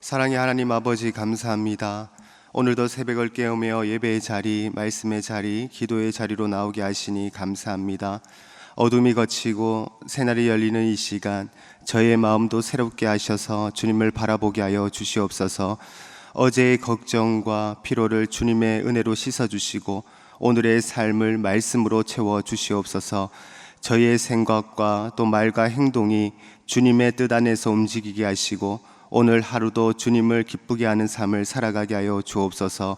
사랑의 하나님 아버지, 감사합니다. 오늘도 새벽을 깨우며 예배의 자리, 말씀의 자리, 기도의 자리로 나오게 하시니 감사합니다. 어둠이 걷히고 새날이 열리는 이 시간, 저의 마음도 새롭게 하셔서 주님을 바라보게 하여 주시옵소서. 어제의 걱정과 피로를 주님의 은혜로 씻어주시고 오늘의 삶을 말씀으로 채워주시옵소서. 저희의 생각과 또 말과 행동이 주님의 뜻 안에서 움직이게 하시고 오늘 하루도 주님을 기쁘게 하는 삶을 살아가게 하여 주옵소서.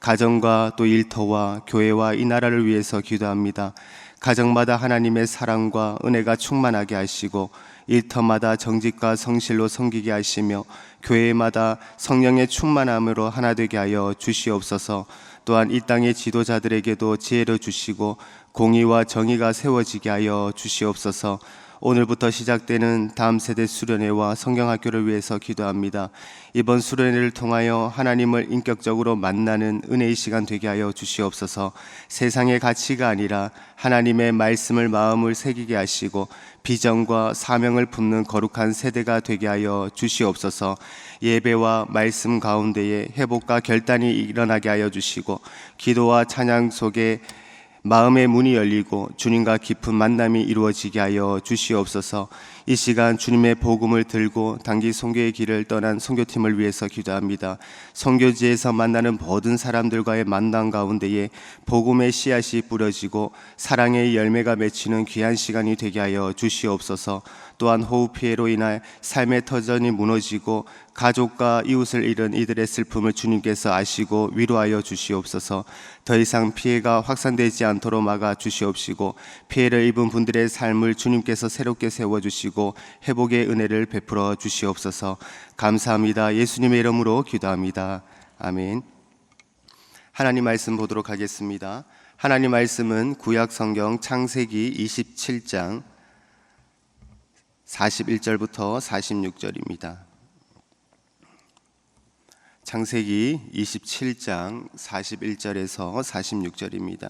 가정과 또 일터와 교회와 이 나라를 위해서 기도합니다. 가정마다 하나님의 사랑과 은혜가 충만하게 하시고 일터마다 정직과 성실로 섬기게 하시며 교회마다 성령의 충만함으로 하나 되게 하여 주시옵소서. 또한 이 땅의 지도자들에게도 지혜를 주시고 공의와 정의가 세워지게 하여 주시옵소서. 오늘부터 시작되는 다음 세대 수련회와 성경학교를 위해서 기도합니다. 이번 수련회를 통하여 하나님을 인격적으로 만나는 은혜의 시간 되게 하여 주시옵소서. 세상의 가치가 아니라 하나님의 말씀을 마음을 새기게 하시고 비전과 사명을 품는 거룩한 세대가 되게 하여 주시옵소서. 예배와 말씀 가운데에 회복과 결단이 일어나게 하여 주시고 기도와 찬양 속에 마음의 문이 열리고 주님과 깊은 만남이 이루어지게 하여 주시옵소서. 이 시간 주님의 복음을 들고 단기 선교의 길을 떠난 선교팀을 위해서 기도합니다. 선교지에서 만나는 모든 사람들과의 만남 가운데에 복음의 씨앗이 뿌려지고 사랑의 열매가 맺히는 귀한 시간이 되게 하여 주시옵소서. 또한 호우 피해로 인해 삶의 터전이 무너지고 가족과 이웃을 잃은 이들의 슬픔을 주님께서 아시고 위로하여 주시옵소서. 더 이상 피해가 확산되지 않도록 막아 주시옵시고 피해를 입은 분들의 삶을 주님께서 새롭게 세워주시고 회복의 은혜를 베풀어 주시옵소서. 감사합니다. 예수님의 이름으로 기도합니다. 아멘. 하나님 말씀 보도록 하겠습니다. 하나님 말씀은 구약 성경 창세기 27장 41절부터 46절입니다. 창세기 27장 41절에서 46절입니다.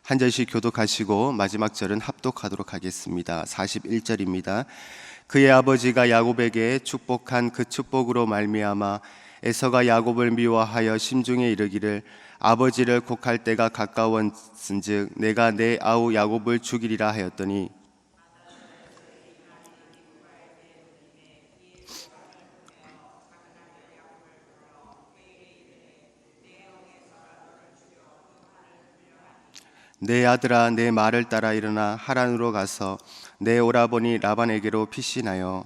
한 절씩 교독하시고 마지막 절은 합독하도록 하겠습니다. 41절입니다. 그의 아버지가 야곱에게 축복한 그 축복으로 말미암아 에서가 야곱을 미워하여 심중에 이르기를 아버지를 곡할 때가 가까웠은즉 내가 내 아우 야곱을 죽이리라 하였더니 내 아들아, 내 말을 따라 일어나 하란으로 가서 내 오라버니 라반에게로 피신하여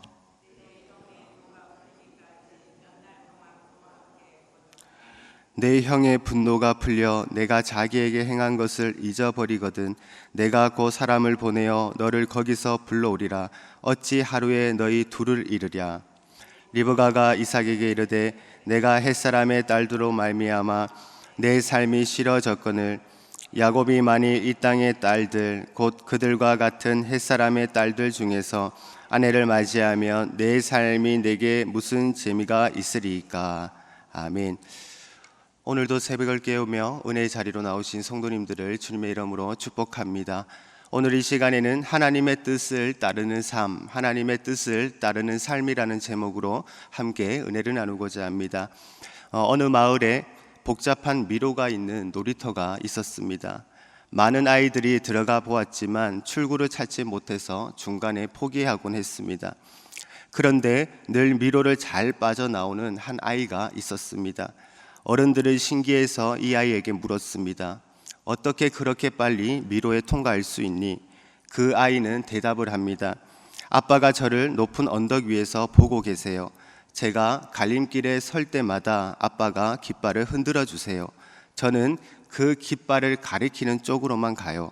내 형의 분노가 풀려 내가 자기에게 행한 것을 잊어버리거든 내가 그 사람을 보내어 너를 거기서 불러오리라. 어찌 하루에 너희 둘을 이르랴. 리브가가 이삭에게 이르되 내가 햇사람의 딸들로 말미암아 내 삶이 싫어졌거늘 야곱이 만일 이 땅의 딸들 곧 그들과 같은 햇사람의 딸들 중에서 아내를 맞이하면 내 삶이 내게 무슨 재미가 있으리까. 아멘. 오늘도 새벽을 깨우며 은혜의 자리로 나오신 성도님들을 주님의 이름으로 축복합니다. 오늘 이 시간에는 하나님의 뜻을 따르는 삶, 하나님의 뜻을 따르는 삶이라는 제목으로 함께 은혜를 나누고자 합니다. 어느 마을에 복잡한 미로가 있는 놀이터가 있었습니다. 많은 아이들이 들어가 보았지만 출구를 찾지 못해서 중간에 포기하곤 했습니다. 그런데 늘 미로를 잘 빠져나오는 한 아이가 있었습니다. 어른들은 신기해서 이 아이에게 물었습니다. 어떻게 그렇게 빨리 미로에 통과할 수 있니? 그 아이는 대답을 합니다. 아빠가 저를 높은 언덕 위에서 보고 계세요. 제가 갈림길에 설 때마다 아빠가 깃발을 흔들어 주세요. 저는 그 깃발을 가리키는 쪽으로만 가요.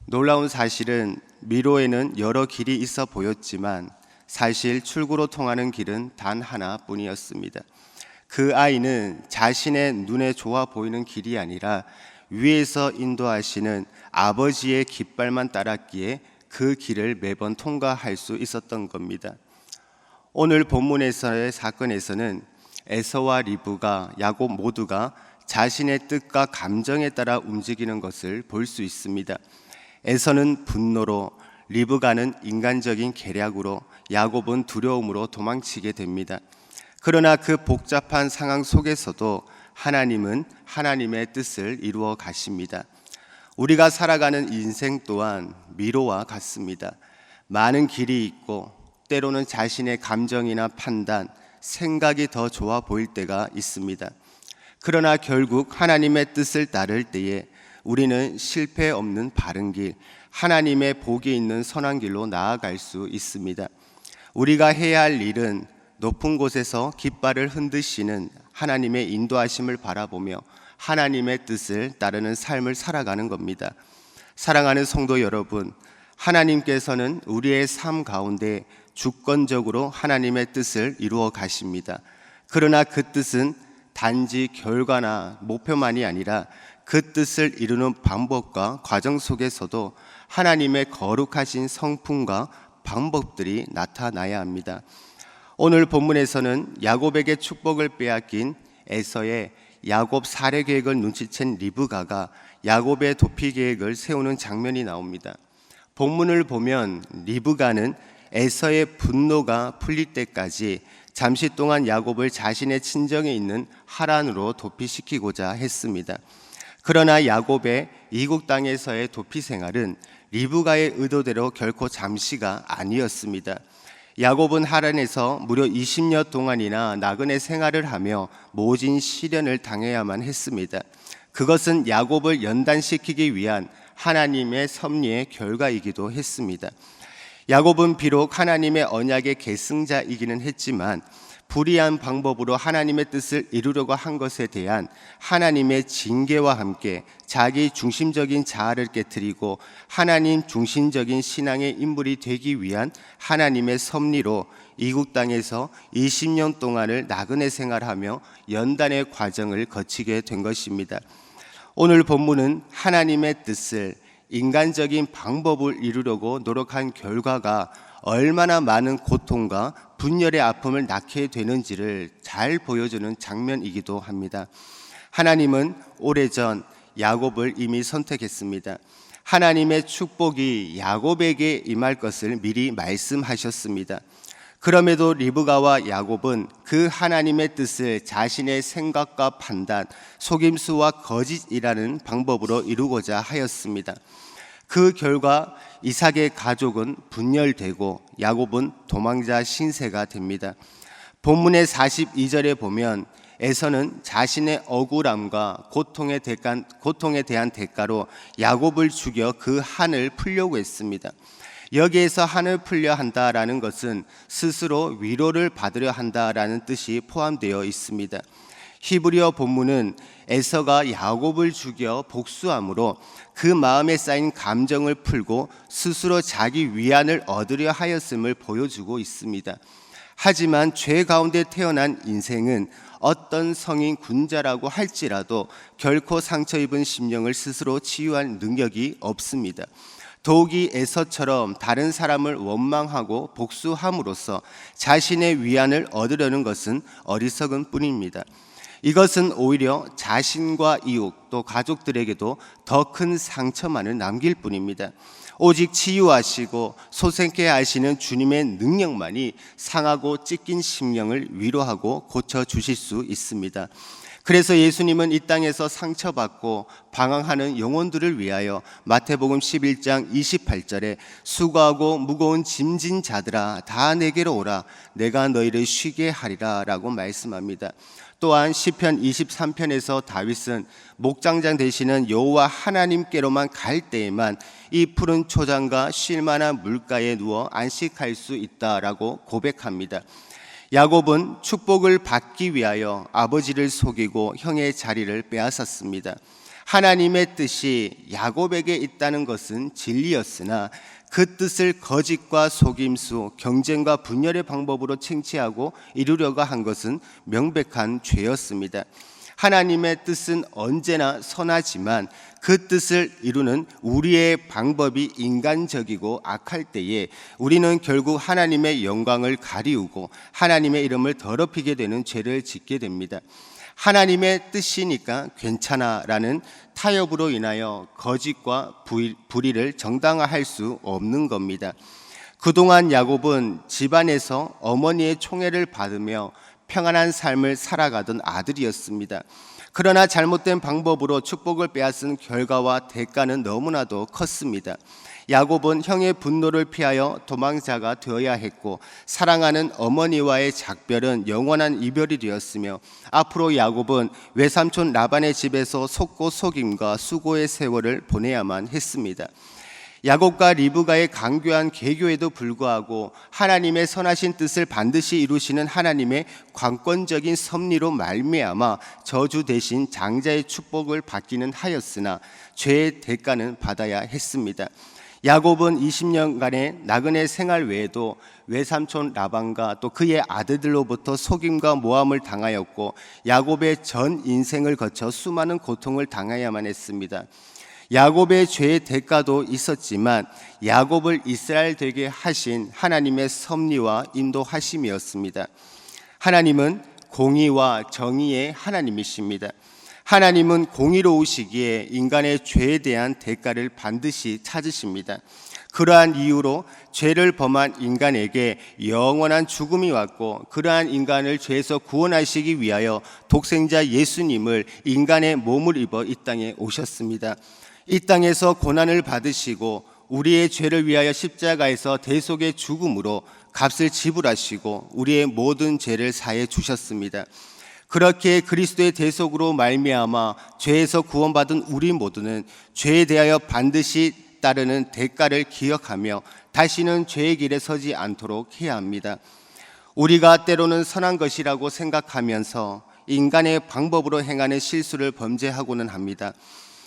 놀라운 사실은 미로에는 여러 길이 있어 보였지만 사실 출구로 통하는 길은 단 하나뿐이었습니다. 그 아이는 자신의 눈에 좋아 보이는 길이 아니라 위에서 인도하시는 아버지의 깃발만 따랐기에 그 길을 매번 통과할 수 있었던 겁니다. 오늘 본문에서의 사건에서는 에서와 리브가 야곱 모두가 자신의 뜻과 감정에 따라 움직이는 것을 볼 수 있습니다. 에서는 분노로, 리브가는 인간적인 계략으로 야곱은 두려움으로 도망치게 됩니다. 그러나 그 복잡한 상황 속에서도 하나님은 하나님의 뜻을 이루어 가십니다. 우리가 살아가는 인생 또한 미로와 같습니다. 많은 길이 있고 때로는 자신의 감정이나 판단, 생각이 더 좋아 보일 때가 있습니다. 그러나 결국 하나님의 뜻을 따를 때에 우리는 실패 없는 바른 길, 하나님의 복이 있는 선한 길로 나아갈 수 있습니다. 우리가 해야 할 일은 높은 곳에서 깃발을 흔드시는 하나님의 인도하심을 바라보며 하나님의 뜻을 따르는 삶을 살아가는 겁니다. 사랑하는 성도 여러분, 하나님께서는 우리의 삶 가운데 주권적으로 하나님의 뜻을 이루어 가십니다. 그러나 그 뜻은 단지 결과나 목표만이 아니라 그 뜻을 이루는 방법과 과정 속에서도 하나님의 거룩하신 성품과 방법들이 나타나야 합니다. 오늘 본문에서는 야곱에게 축복을 빼앗긴 에서의 야곱 살해 계획을 눈치챈 리브가가 야곱의 도피 계획을 세우는 장면이 나옵니다. 본문을 보면 리브가는 에서의 분노가 풀릴 때까지 잠시 동안 야곱을 자신의 친정에 있는 하란으로 도피시키고자 했습니다. 그러나 야곱의 이국 땅에서의 도피 생활은 리브가의 의도대로 결코 잠시가 아니었습니다. 야곱은 하란에서 무려 20년 동안이나 나그네 생활을 하며 모진 시련을 당해야만 했습니다. 그것은 야곱을 연단시키기 위한 하나님의 섭리의 결과이기도 했습니다. 야곱은 비록 하나님의 언약의 계승자이기는 했지만 불의한 방법으로 하나님의 뜻을 이루려고 한 것에 대한 하나님의 징계와 함께 자기 중심적인 자아를 깨트리고 하나님 중심적인 신앙의 인물이 되기 위한 하나님의 섭리로 이국 땅에서 20년 동안을 나그네 생활하며 연단의 과정을 거치게 된 것입니다. 오늘 본문은 하나님의 뜻을 인간적인 방법을 이루려고 노력한 결과가 얼마나 많은 고통과 분열의 아픔을 낳게 되는지를 잘 보여주는 장면이기도 합니다. 하나님은 오래전 야곱을 이미 선택했습니다. 하나님의 축복이 야곱에게 임할 것을 미리 말씀하셨습니다. 그럼에도 리브가와 야곱은 그 하나님의 뜻을 자신의 생각과 판단, 속임수와 거짓이라는 방법으로 이루고자 하였습니다. 그 결과 이삭의 가족은 분열되고 야곱은 도망자 신세가 됩니다. 본문의 42절에 보면 에서는 자신의 억울함과 고통에 대한 대가로 야곱을 죽여 그 한을 풀려고 했습니다. 여기에서 한을 풀려 한다라는 것은 스스로 위로를 받으려 한다라는 뜻이 포함되어 있습니다. 히브리어 본문은 에서가 야곱을 죽여 복수함으로 그 마음에 쌓인 감정을 풀고 스스로 자기 위안을 얻으려 하였음을 보여주고 있습니다. 하지만 죄 가운데 태어난 인생은 어떤 성인 군자라고 할지라도 결코 상처 입은 심령을 스스로 치유할 능력이 없습니다. 더욱이 에서처럼 다른 사람을 원망하고 복수함으로써 자신의 위안을 얻으려는 것은 어리석은 뿐입니다. 이것은 오히려 자신과 이웃 또 가족들에게도 더 큰 상처만을 남길 뿐입니다. 오직 치유하시고 소생케 하시는 주님의 능력만이 상하고 찢긴 심령을 위로하고 고쳐주실 수 있습니다. 그래서 예수님은 이 땅에서 상처받고 방황하는 영혼들을 위하여 마태복음 11장 28절에 수고하고 무거운 짐진 자들아 다 내게로 오라 내가 너희를 쉬게 하리라 라고 말씀합니다. 또한 시편 23편에서 다윗은 목장장 되시는 여호와 하나님께로만 갈 때에만 이 푸른 초장과 쉴만한 물가에 누워 안식할 수 있다라고 고백합니다. 야곱은 축복을 받기 위하여 아버지를 속이고 형의 자리를 빼앗았습니다. 하나님의 뜻이 야곱에게 있다는 것은 진리였으나 그 뜻을 거짓과 속임수, 경쟁과 분열의 방법으로 쟁취하고 이루려고 한 것은 명백한 죄였습니다. 하나님의 뜻은 언제나 선하지만 그 뜻을 이루는 우리의 방법이 인간적이고 악할 때에 우리는 결국 하나님의 영광을 가리우고 하나님의 이름을 더럽히게 되는 죄를 짓게 됩니다. 하나님의 뜻이니까 괜찮아라는 타협으로 인하여 거짓과 불의를 정당화할 수 없는 겁니다. 그동안 야곱은 집안에서 어머니의 총애를 받으며 평안한 삶을 살아가던 아들이었습니다. 그러나 잘못된 방법으로 축복을 빼앗은 결과와 대가는 너무나도 컸습니다. 야곱은 형의 분노를 피하여 도망자가 되어야 했고, 사랑하는 어머니와의 작별은 영원한 이별이 되었으며, 앞으로 야곱은 외삼촌 라반의 집에서 속고 속임과 수고의 세월을 보내야만 했습니다. 야곱과 리브가의 강교한 계교에도 불구하고 하나님의 선하신 뜻을 반드시 이루시는 하나님의 관건적인 섭리로 말미암아 저주 대신 장자의 축복을 받기는 하였으나 죄의 대가는 받아야 했습니다. 야곱은 20년간의 나그네 생활 외에도 외삼촌 라반과 또 그의 아들들로부터 속임과 모함을 당하였고, 야곱의 전 인생을 거쳐 수많은 고통을 당해야만 했습니다. 야곱의 죄의 대가도 있었지만 야곱을 이스라엘 되게 하신 하나님의 섭리와 인도하심이었습니다. 하나님은 공의와 정의의 하나님이십니다. 하나님은 공의로우시기에 인간의 죄에 대한 대가를 반드시 찾으십니다. 그러한 이유로 죄를 범한 인간에게 영원한 죽음이 왔고, 그러한 인간을 죄에서 구원하시기 위하여 독생자 예수님을 인간의 몸을 입어 이 땅에 오셨습니다. 이 땅에서 고난을 받으시고 우리의 죄를 위하여 십자가에서 대속의 죽음으로 값을 지불하시고 우리의 모든 죄를 사해 주셨습니다. 그렇게 그리스도의 대속으로 말미암아 죄에서 구원받은 우리 모두는 죄에 대하여 반드시 따르는 대가를 기억하며 다시는 죄의 길에 서지 않도록 해야 합니다. 우리가 때로는 선한 것이라고 생각하면서 인간의 방법으로 행하는 실수를 범죄하고는 합니다.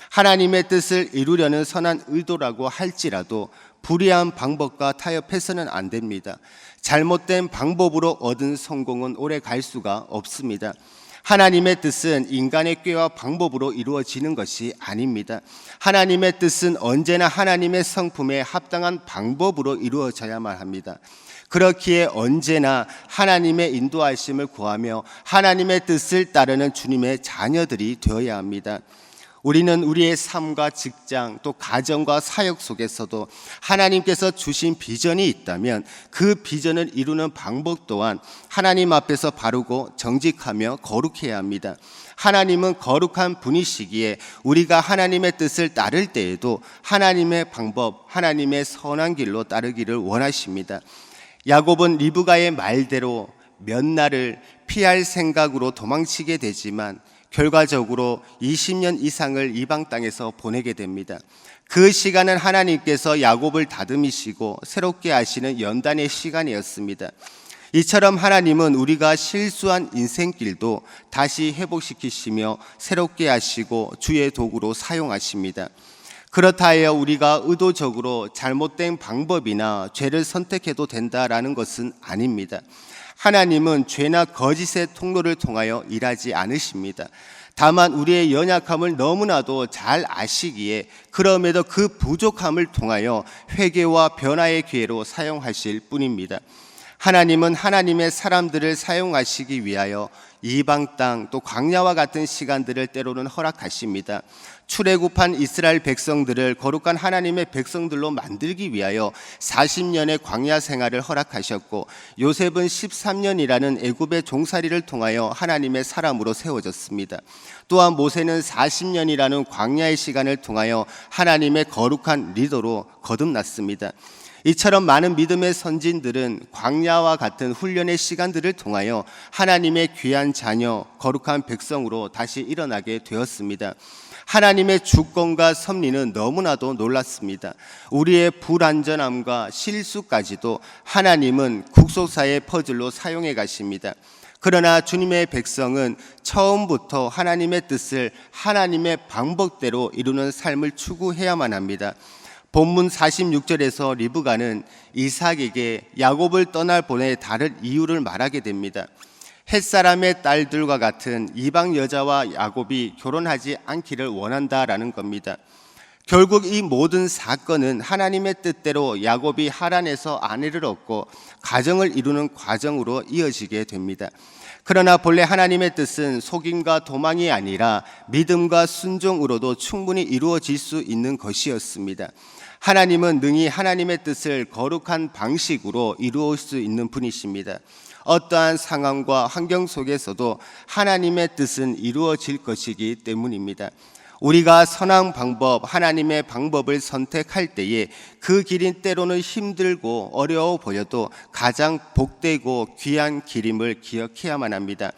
하나님의 뜻을 이루려는 선한 의도라고 할지라도 불의한 방법과 타협해서는 안 됩니다. 잘못된 방법으로 얻은 성공은 오래 갈 수가 없습니다. 하나님의 뜻은 인간의 꾀와 방법으로 이루어지는 것이 아닙니다. 하나님의 뜻은 언제나 하나님의 성품에 합당한 방법으로 이루어져야만 합니다. 그렇기에 언제나 하나님의 인도하심을 구하며 하나님의 뜻을 따르는 주님의 자녀들이 되어야 합니다. 우리는 우리의 삶과 직장 또 가정과 사역 속에서도 하나님께서 주신 비전이 있다면 그 비전을 이루는 방법 또한 하나님 앞에서 바르고 정직하며 거룩해야 합니다. 하나님은 거룩한 분이시기에 우리가 하나님의 뜻을 따를 때에도 하나님의 방법, 하나님의 선한 길로 따르기를 원하십니다. 야곱은 리브가의 말대로 몇 날을 피할 생각으로 도망치게 되지만 결과적으로 20년 이상을 이방 땅에서 보내게 됩니다. 그 시간은 하나님께서 야곱을 다듬으시고 새롭게 하시는 연단의 시간이었습니다. 이처럼 하나님은 우리가 실수한 인생길도 다시 회복시키시며 새롭게 하시고 주의 도구로 사용하십니다. 그렇다 하여 우리가 의도적으로 잘못된 방법이나 죄를 선택해도 된다라는 것은 아닙니다. 하나님은 죄나 거짓의 통로를 통하여 일하지 않으십니다. 다만 우리의 연약함을 너무나도 잘 아시기에 그럼에도 그 부족함을 통하여 회개와 변화의 기회로 사용하실 뿐입니다. 하나님은 하나님의 사람들을 사용하시기 위하여 이방 땅 또 광야와 같은 시간들을 때로는 허락하십니다. 출애굽한 이스라엘 백성들을 거룩한 하나님의 백성들로 만들기 위하여 40년의 광야 생활을 허락하셨고, 요셉은 13년이라는 애굽의 종살이를 통하여 하나님의 사람으로 세워졌습니다. 또한 모세는 40년이라는 광야의 시간을 통하여 하나님의 거룩한 리더로 거듭났습니다. 이처럼 많은 믿음의 선진들은 광야와 같은 훈련의 시간들을 통하여 하나님의 귀한 자녀, 거룩한 백성으로 다시 일어나게 되었습니다. 하나님의 주권과 섭리는 너무나도 놀랐습니다. 우리의 불완전함과 실수까지도 하나님은 국소사의 퍼즐로 사용해 가십니다. 그러나 주님의 백성은 처음부터 하나님의 뜻을 하나님의 방법대로 이루는 삶을 추구해야만 합니다. 본문 46절에서 리브가는 이삭에게 야곱을 떠날 보내 다를 이유를 말하게 됩니다. 햇사람의 딸들과 같은 이방 여자와 야곱이 결혼하지 않기를 원한다라는 겁니다. 결국 이 모든 사건은 하나님의 뜻대로 야곱이 하란에서 아내를 얻고 가정을 이루는 과정으로 이어지게 됩니다. 그러나 본래 하나님의 뜻은 속임과 도망이 아니라 믿음과 순종으로도 충분히 이루어질 수 있는 것이었습니다. 하나님은 능히 하나님의 뜻을 거룩한 방식으로 이루어 수 있는 분이십니다. 어떠한 상황과 환경 속에서도 하나님의 뜻은 이루어질 것이기 때문입니다. 우리가 선한 방법, 하나님의 방법을 선택할 때에 그 길인 때로는 힘들고 어려워 보여도 가장 복되고 귀한 길임을 기억해야만 합니다.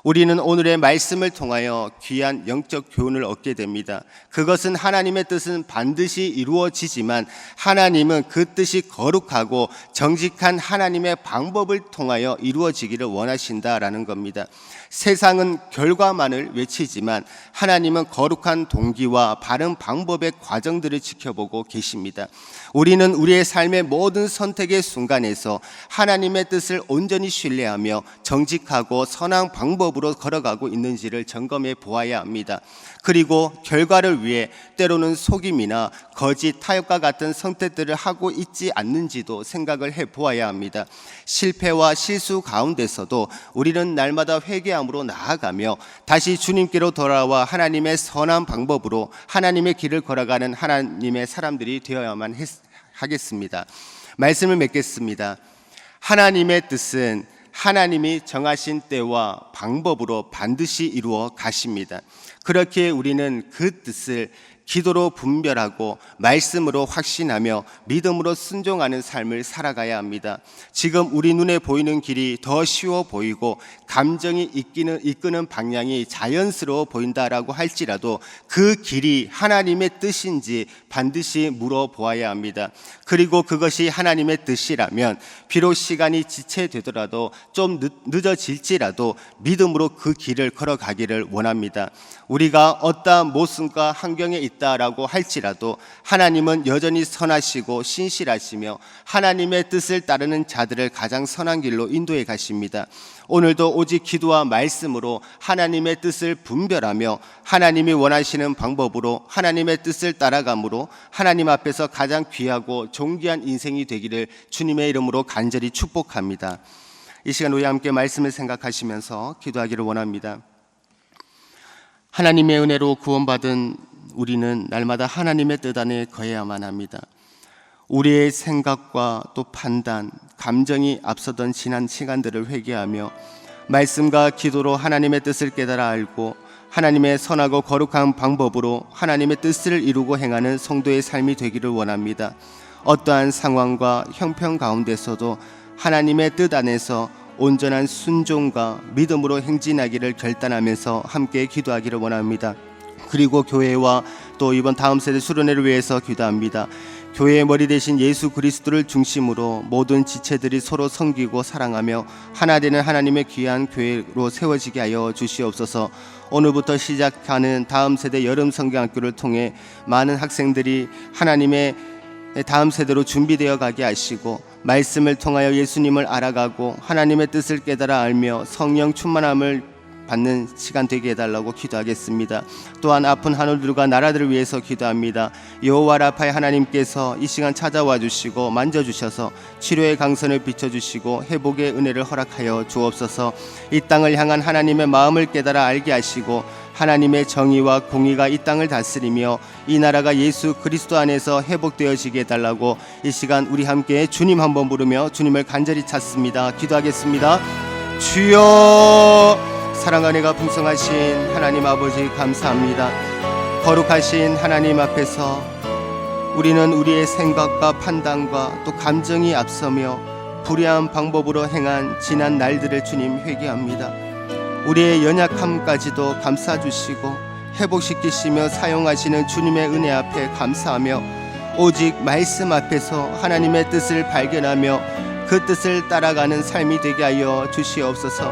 우리는 오늘의 말씀을 통하여 귀한 영적 교훈을 얻게 됩니다. 그것은 하나님의 뜻은 반드시 이루어지지만 하나님은 그 뜻이 거룩하고 정직한 하나님의 방법을 통하여 이루어지기를 원하신다라는 겁니다. 세상은 결과만을 외치지만 하나님은 거룩한 동기와 바른 방법의 과정들을 지켜보고 계십니다. 우리는 우리의 삶의 모든 선택의 순간에서 하나님의 뜻을 온전히 신뢰하며 정직하고 선한 방법으로 걸어가고 있는지를 점검해 보아야 합니다. 그리고 결과를 위해 때로는 속임이나 거짓, 타협과 같은 선택들을 하고 있지 않는지도 생각을 해 보아야 합니다. 실패와 실수 가운데서도 우리는 날마다 회개함으로 나아가며 다시 주님께로 돌아와 하나님의 선한 방법으로 하나님의 길을 걸어가는 하나님의 사람들이 되어야만 하겠습니다. 말씀을 맺겠습니다. 하나님의 뜻은 하나님이 정하신 때와 방법으로 반드시 이루어 가십니다. 그렇게 우리는 그 뜻을 기도로 분별하고 말씀으로 확신하며 믿음으로 순종하는 삶을 살아가야 합니다. 지금 우리 눈에 보이는 길이 더 쉬워 보이고 감정이 이끄는 방향이 자연스러워 보인다라고 할지라도 그 길이 하나님의 뜻인지 반드시 물어보아야 합니다. 그리고 그것이 하나님의 뜻이라면 비록 시간이 지체되더라도 좀 늦어질지라도 믿음으로 그 길을 걸어가기를 원합니다. 우리가 어떠한 모순과 환경에 있다라고 할지라도 하나님은 여전히 선하시고 신실하시며 하나님의 뜻을 따르는 자들을 가장 선한 길로 인도해 가십니다. 오늘도 오직 기도와 말씀으로 하나님의 뜻을 분별하며 하나님이 원하시는 방법으로 하나님의 뜻을 따라감으로 하나님 앞에서 가장 귀하고 존귀한 인생이 되기를 주님의 이름으로 간절히 축복합니다. 이 시간 우리 함께 말씀을 생각하시면서 기도하기를 원합니다. 하나님의 은혜로 구원받은 우리는 날마다 하나님의 뜻 안에 거해야만 합니다. 우리의 생각과 또 판단, 감정이 앞서던 지난 시간들을 회개하며 말씀과 기도로 하나님의 뜻을 깨달아 알고 하나님의 선하고 거룩한 방법으로 하나님의 뜻을 이루고 행하는 성도의 삶이 되기를 원합니다. 어떠한 상황과 형편 가운데서도 하나님의 뜻 안에서 온전한 순종과 믿음으로 행진하기를 결단하면서 함께 기도하기를 원합니다. 그리고 교회와 또 이번 다음 세대 수련회를 위해서 기도합니다. 교회의 머리 되신 예수 그리스도를 중심으로 모든 지체들이 서로 섬기고 사랑하며 하나 되는 하나님의 귀한 교회로 세워지게 하여 주시옵소서. 오늘부터 시작하는 다음 세대 여름 성경학교를 통해 많은 학생들이 하나님의 다음 세대로 준비되어 가게 하시고 말씀을 통하여 예수님을 알아가고 하나님의 뜻을 깨달아 알며 성령 충만함을 받는 시간 되게 해달라고 기도하겠습니다. 또한 아픈 하늘들과 나라들을 위해서 기도합니다. 여호와 라파의 하나님께서 이 시간 찾아와 주시고 만져주셔서 치료의 강선을 비춰주시고 회복의 은혜를 허락하여 주옵소서. 이 땅을 향한 하나님의 마음을 깨달아 알게 하시고 하나님의 정의와 공의가 이 땅을 다스리며 이 나라가 예수 그리스도 안에서 회복되어지게 해달라고 이 시간 우리 함께 주님 한번 부르며 주님을 간절히 찾습니다. 기도하겠습니다. 주여, 사랑과 은혜가 풍성하신 하나님 아버지 감사합니다. 거룩하신 하나님 앞에서 우리는 우리의 생각과 판단과 또 감정이 앞서며 불의한 방법으로 행한 지난 날들을 주님 회개합니다. 우리의 연약함까지도 감싸주시고 회복시키시며 사용하시는 주님의 은혜 앞에 감사하며 오직 말씀 앞에서 하나님의 뜻을 발견하며 그 뜻을 따라가는 삶이 되게 하여 주시옵소서.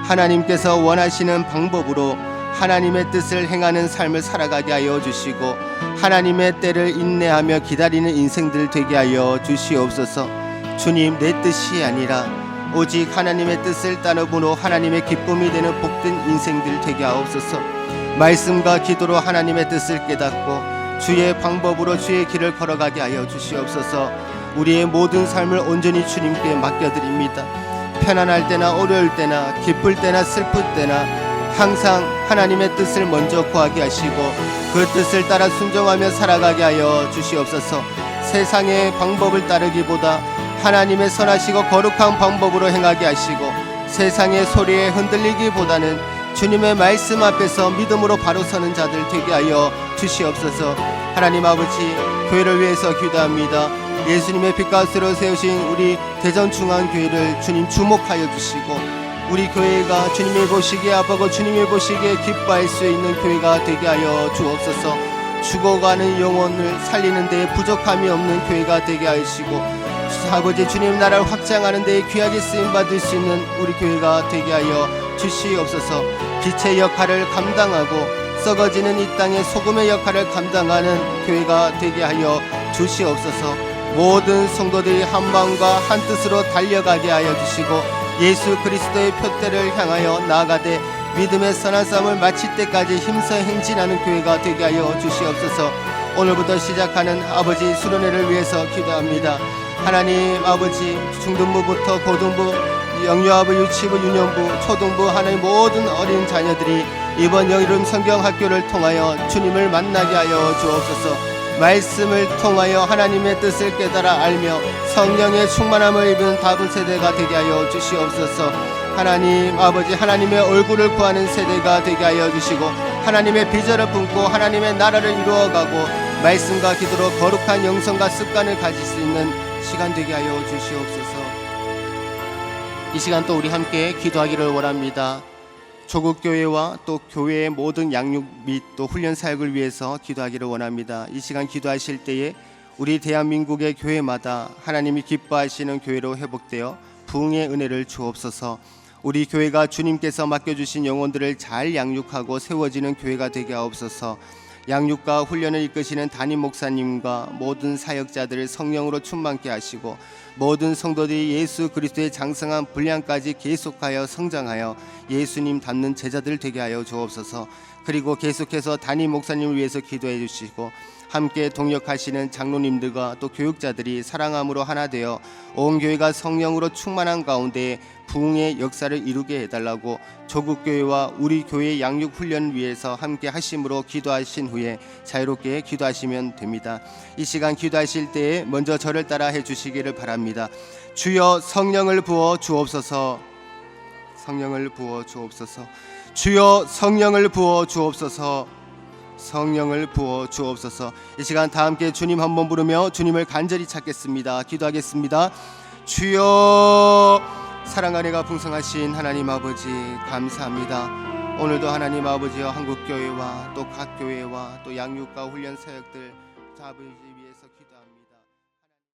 하나님께서 원하시는 방법으로 하나님의 뜻을 행하는 삶을 살아가게 하여 주시고 하나님의 때를 인내하며 기다리는 인생들 되게 하여 주시옵소서. 주님, 내 뜻이 아니라 오직 하나님의 뜻을 따름으로 하나님의 기쁨이 되는 복된 인생들 되게 하옵소서. 말씀과 기도로 하나님의 뜻을 깨닫고 주의 방법으로 주의 길을 걸어가게 하여 주시옵소서. 우리의 모든 삶을 온전히 주님께 맡겨드립니다. 편안할 때나 어려울 때나 기쁠 때나 슬플 때나 항상 하나님의 뜻을 먼저 구하게 하시고 그 뜻을 따라 순종하며 살아가게 하여 주시옵소서. 세상의 방법을 따르기보다 하나님의 선하시고 거룩한 방법으로 행하게 하시고 세상의 소리에 흔들리기보다는 주님의 말씀 앞에서 믿음으로 바로 서는 자들 되게 하여 주시옵소서. 하나님 아버지, 교회를 위해서 기도합니다. 예수님의 빛가스로 세우신 우리 대전중앙교회를 주님 주목하여 주시고 우리 교회가 주님이 보시기에 아프고 주님이 보시기에 기뻐할 수 있는 교회가 되게 하여 주옵소서. 죽어가는 영혼을 살리는 데 부족함이 없는 교회가 되게 하시고 아버지 주님 나라를 확장하는 데 귀하게 쓰임받을 수 있는 우리 교회가 되게 하여 주시옵소서. 빛의 역할을 감당하고 썩어지는 이 땅의 소금의 역할을 감당하는 교회가 되게 하여 주시옵소서. 모든 성도들이 한 마음과 한 뜻으로 달려가게 하여 주시고 예수 그리스도의 표대를 향하여 나아가되 믿음의 선한 싸움을 마칠 때까지 힘써 행진하는 교회가 되게 하여 주시옵소서. 오늘부터 시작하는 아버지 수련회를 위해서 기도합니다. 하나님 아버지, 중등부부터 고등부, 영유아부, 유치부, 유년부, 초등부 하나님 모든 어린 자녀들이 이번 여름 성경학교를 통하여 주님을 만나게 하여 주옵소서. 말씀을 통하여 하나님의 뜻을 깨달아 알며 성령의 충만함을 입은 다음 세대가 되게 하여 주시옵소서. 하나님 아버지, 하나님의 얼굴을 구하는 세대가 되게 하여 주시고 하나님의 비전을 품고 하나님의 나라를 이루어가고 말씀과 기도로 거룩한 영성과 습관을 가질 수 있는 시간 되게 하여 주시옵소서. 이 시간 또 우리 함께 기도하기를 원합니다. 조국교회와 또 교회의 모든 양육 및 또 훈련 사역을 위해서 기도하기를 원합니다. 이 시간 기도하실 때에 우리 대한민국의 교회마다 하나님이 기뻐하시는 교회로 회복되어 부흥의 은혜를 주옵소서. 우리 교회가 주님께서 맡겨주신 영혼들을 잘 양육하고 세워지는 교회가 되게 하옵소서. 양육과 훈련을 이끄시는 담임 목사님과 모든 사역자들을 성령으로 충만케 하시고 모든 성도들이 예수 그리스도의 장성한 분량까지 계속하여 성장하여 예수님 닮는 제자들 되게 하여 주옵소서. 그리고 계속해서 담임 목사님을 위해서 기도해 주시고 함께 동역하시는 장로님들과 또 교육자들이 사랑함으로 하나 되어 온 교회가 성령으로 충만한 가운데 부흥의 역사를 이루게 해달라고 조국교회와 우리 교회 양육 훈련을 위해서 함께 하심으로 기도하신 후에 자유롭게 기도하시면 됩니다. 이 시간 기도하실 때에 먼저 저를 따라 해주시기를 바랍니다. 주여 성령을 부어 주옵소서. 성령을 부어 주옵소서. 주여 성령을 부어 주옵소서. 성령을 부어 주옵소서. 이 시간 다 함께 주님 한번 부르며 주님을 간절히 찾겠습니다. 기도하겠습니다. 주여, 사랑과 은혜가 풍성하신 하나님 아버지 감사합니다. 오늘도 하나님 아버지와 한국교회와 또 각 교회와 또 양육과 훈련 사역들 아버지